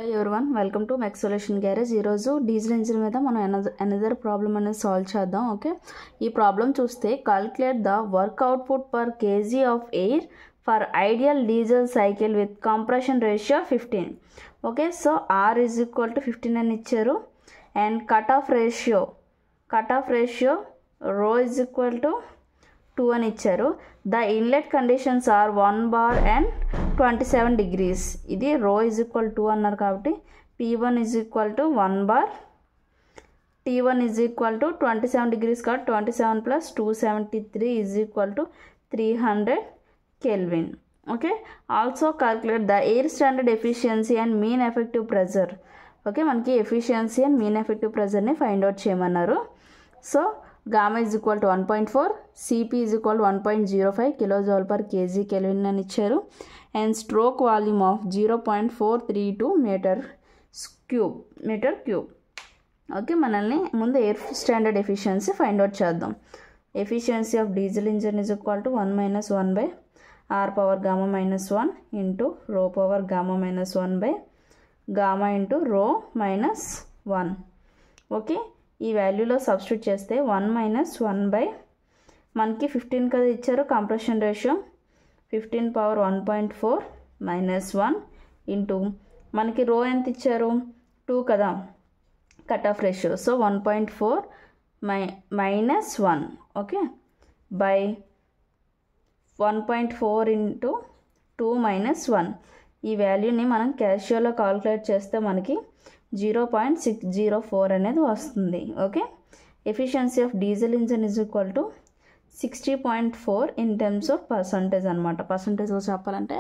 Hi everyone, welcome to Max Solution Garage. ఈ రోజు diesel engine మీద మనం అనదర్ ప్రాబ్లం అనేది సాల్వ్ చేద్దాం. ఓకే, ఈ ప్రాబ్లం చూస్తే calculate the work output per kg of air for ideal diesel cycle with compression ratio 15. Okay, so R is equal to 15 అని ఇచ్చారు. And cut off ratio rho is equal to 2 అని ఇచ్చారు. The inlet conditions are 1 bar and 27 degrees. ఇది rho is equal to 2 అన్నారు కాబట్టి P1 is equal to 1 bar, T1 is equal to 27 degrees కాబట్టి 27 plus 273 is equal to 300 Kelvin. Okay, also calculate the air standard efficiency and mean effective pressure. Okay, మనకి efficiency and mean effective ప్రెజర్ని find out చేయమన్నారు. So gamma is equal to 1.4, CP is equal to 1.05 kilojoule per kg Kelvin అని ఇచ్చారు. And stroke volume of 0.432 metre cube. Okay, మనల్ని ముందు air standard efficiency find out చేద్దాం. Efficiency of diesel engine is equal to 1 - 1 by are power gamma -1 into రో power gamma -1 by gamma into రో -1. Okay, ఈ వాల్యూలో substitute చేస్తే 1 - 1 by మనకి 15 కదా ఇచ్చారు కంప్రెషన్ రేషియో, 15 పవర్ 1.4 -1 ఇంటూ మనకి రో ఎంత ఇచ్చారు 2 కదా cut off ratio, so 1.4 -1 okay by 1.4 into 2 - 1. ఈ వాల్యూని మనం క్యాషియోలో కాల్కులేట్ చేస్తే మనకి 0.604 అనేది వస్తుంది. Okay, efficiency of diesel engine is equal to 60.4 in terms of percentage అనమాట. పర్సంటేజ్లో చెప్పాలంటే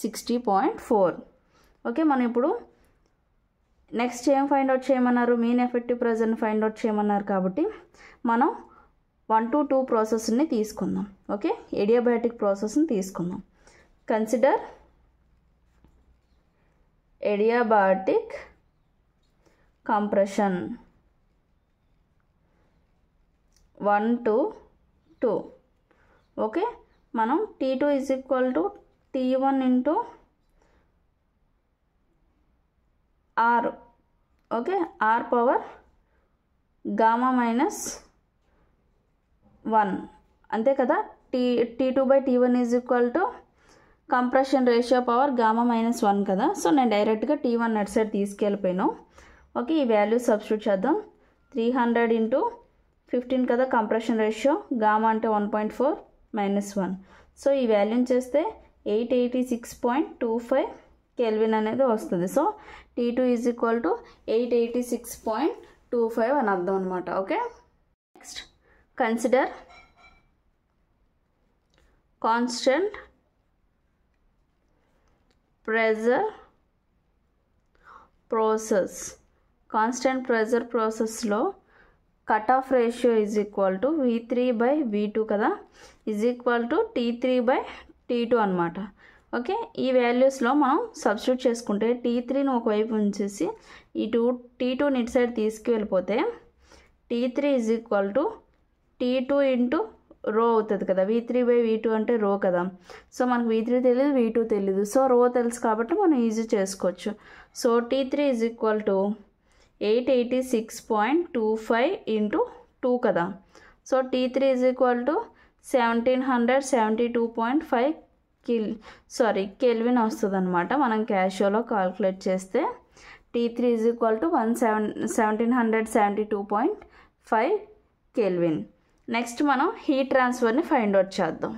60.4. ఓకే, మనం ఇప్పుడు నెక్స్ట్ ఏం ఫైండ్ అవుట్ చేయమన్నారు, మీన్ ఎఫెక్టివ్ ప్రెజర్ని ఫైండ్ అవుట్ చేయమన్నారు కాబట్టి మనం 1 to 2 ప్రాసెస్ని తీసుకుందాం. ఓకే, ఎడియాబాటిక్ ప్రాసెస్ని తీసుకుందాం. Consider adiabatic compression 1 to 2. Okay, మనం T2 is equal to T1 into R. Okay, R power gamma -1 అంతే కదా. T2 by T1 is equal to compression ratio power gamma -1 కదా. సో నేను డైరెక్ట్గా T1 నెట్ సైడ్ తీసుకెళ్ళిపోయాను. ఓకే, ఈ value substitute చేద్దాం. 300 into 15 కదా compression ratio, gamma అంటే 1.4 -1. So ఈ వాల్యూని చేస్తే 886.25 కెల్విన్ అనేది వస్తుంది. So T2 is equal to 886.25 అని అర్థం అనమాట. Okay, next consider constant pressure process. Constant pressure ప్రాసెస్లో cut off ratio is equal to V3 by V2 కదా, is equal to T3 by T2 అనమాట. ఓకే, ఈ వాల్యూస్లో మనం సబ్స్టిట్యూట్ చేసుకుంటే T3ని ఒకవైపు ఉంచేసి ఈ T2 ఇటు సైడ్ తీసుకువెళ్ళిపోతే T3 is equal to T2 into rho అవుతుంది కదా. V3 by V2 అంటే రో కదా. సో మనకు V3 తెలియదు, V2 తెలియదు. సో రో తెలుసు కాబట్టి మనం ఈజీ చేసుకోవచ్చు. So T3 is equal to 886.25 into 2 కదా. So T3 is equal to 1772.5 kelvin వస్తుంది అనమాట. మనం క్యాషియోలో కాల్కులేట్ చేస్తే T3 is equal to 1772.5 kelvin. Next మనం హీట్ ట్రాన్స్ఫర్ని ఫైండ్ అవుట్ చేద్దాం.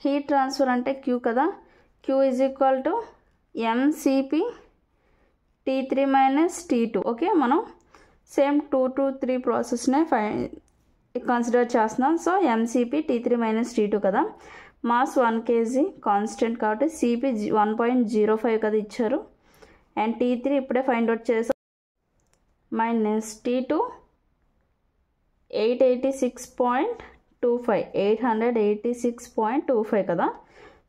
హీట్ ట్రాన్స్ఫర్ అంటే Q కదా. Q is equal to MCP T3 - T2. Okay, మనం సేమ్ 2 to 3 ప్రాసెస్నే కన్సిడర్ చేస్తున్నాం. సో MCP T3 - T2 కదా. మాస్ 1 kg కాన్స్టెంట్ కాబట్టి CP 1.05 కదా ఇచ్చారు. అండ్ T3 ఇప్పుడే ఫైండ్ అవుట్ చేసాం. -T2 886.25 కదా.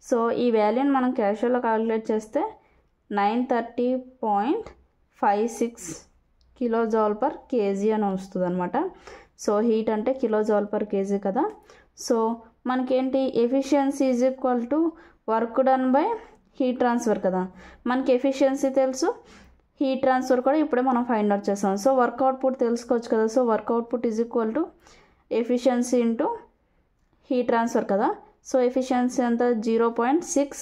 సో ఈ వాల్యూని మనం క్యాషువల్గా కాల్కులేట్ చేస్తే 930.56 కిలోజౌల్ పర్ కేజీ అని వస్తుంది అనమాట. సో హీట్ అంటే కిలోజౌల్ పర్ కేజీ కదా. సో మనకేంటి efficiency is equal to work done by heat transfer కదా, మనకి ఎఫిషియన్సీ తెలుసు, హీట్ ట్రాన్స్ఫర్ కూడా ఇప్పుడే మనం ఫైండ్ అవుట్ చేస్తాం. సో వర్క్ అవుట్పుట్ తెలుసుకోవచ్చు కదా. So work output is equal to efficiency into heat transfer కదా. సో ఎఫిషియన్సీ అంతా 0.6.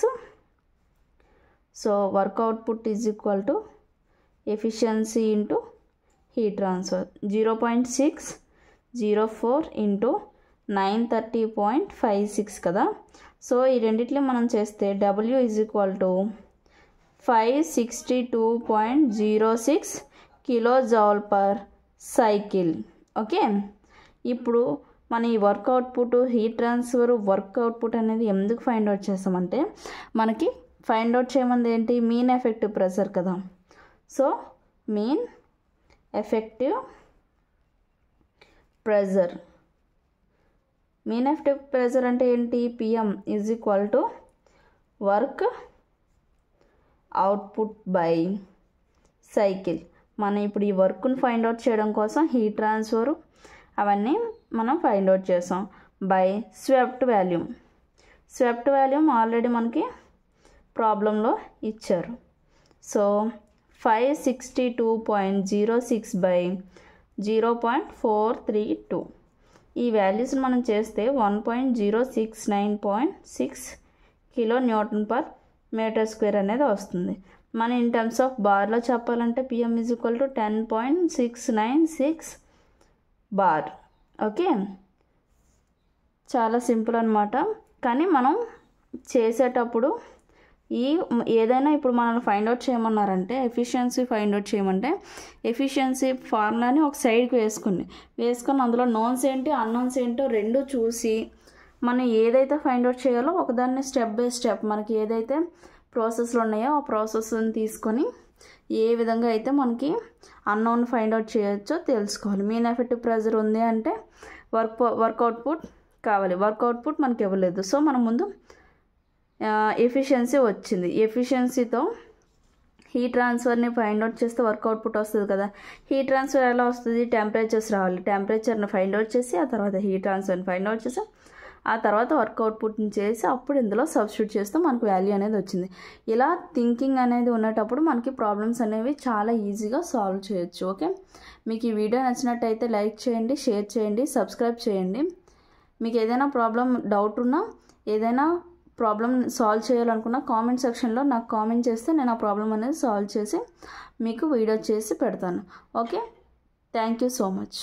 So work output is equal to efficiency into heat transfer 0.604 into 930.56 కదా. సో ఈ రెండిట్లో మనం చేస్తే W is equal to 562.06 kilo joule per cycle. Okay, ఇప్పుడు మన ఈ work output, heat transfer, work output అనేది ఎందుకు ఫైండ్ అవుట్ చేస్తామంటే మనకి ఫైండ్ అవుట్ చేయమంది ఏంటి, మీన్ ఎఫెక్టివ్ ప్రెషర్ కదా. So mean effective pressure, mean effective pressure అంటే ఏంటి, PM is equal to work output by cycle. మనం ఇప్పుడు ఈ వర్క్ను ఫైండ్ అవుట్ చేయడం కోసం హీట్ ట్రాన్స్ఫర్ అవన్నీ మనం ఫైండ్ అవుట్ చేసాం by swept volume. Swept volume already మనకి ప్రాబ్లంలో ఇచ్చారు. సో 562.06 బై 0.432 ఈ వాల్యూస్ని మనం చేస్తే 1.069.6 kilo newton per metre square అనేది వస్తుంది. మన ఇన్ టర్మ్స్ ఆఫ్ బార్లో చెప్పాలంటే PM is equal to 10.696 bar. Okay, చాలా సింపుల్ అనమాట. కానీ మనం చేసేటప్పుడు ఏదైనా ఇప్పుడు మనల్ని ఫైండ్ అవుట్ చేయమన్నారంటే, ఎఫిషియన్సీ ఫైండ్ అవుట్ చేయమంటే ఎఫిషియన్సీ ఫార్ములాని ఒక సైడ్కి వేసుకొని అందులో నోన్స్ ఏంటి అన్నోన్స్ ఏంటో రెండు చూసి మనం ఏదైతే ఫైండ్ అవుట్ చేయాలో ఒకదాన్ని స్టెప్ బై స్టెప్ మనకి ఏదైతే ప్రాసెస్లు ఉన్నాయో ఆ ప్రాసెస్ని తీసుకొని ఏ విధంగా అయితే మనకి అన్నోన్ ఫైండ్ అవుట్ చేయొచ్చో తెలుసుకోవాలి. మీన్ ఎఫెక్టివ్ ప్రెషర్ ఉంది అంటే వర్క్ అవుట్పుట్ కావాలి, వర్క్ అవుట్పుట్ మనకి ఇవ్వలేదు. సో మనం ముందు ఎఫిషియన్సీ వచ్చింది, ఎఫిషియన్సీతో హీట్ ట్రాన్స్ఫర్ని ఫైండ్ అవుట్ చేస్తే వర్క్ అవుట్పుట్ వస్తుంది కదా. హీట్ ట్రాన్స్ఫర్ ఎలా వస్తుంది, టెంపరేచర్స్ రావాలి, టెంపరేచర్ని ఫైండ్ అవుట్ చేసి ఆ తర్వాత హీట్ ట్రాన్స్ఫర్ని ఫైండ్ అవుట్ చేసి ఆ తర్వాత వర్క్ అవుట్పుట్ని చేసి అప్పుడు ఇందులో సబ్స్టిట్యూట్ చేస్తే మనకు వాల్యూ అనేది వచ్చింది. ఇలా థింకింగ్ అనేది ఉన్నప్పుడు మనకి ప్రాబ్లమ్స్ అనేవి చాలా ఈజీగా సాల్వ్ చేయొచ్చు. ఓకే, మీకు ఈ వీడియో నచ్చినట్టయితే లైక్ చేయండి, షేర్ చేయండి, సబ్స్క్రైబ్ చేయండి. మీకు ఏదైనా ప్రాబ్లం డౌట్ ఉన్నా, ఏదైనా ప్రాబ్లం సాల్వ్ చేయాలనుకున్న కామెంట్ సెక్షన్లో నాకు కామెంట్ చేస్తే నేను ఆ ప్రాబ్లం అనేది సాల్వ్ చేసి మీకు వీడియో చేసి పెడతాను. Okay, thank you so much.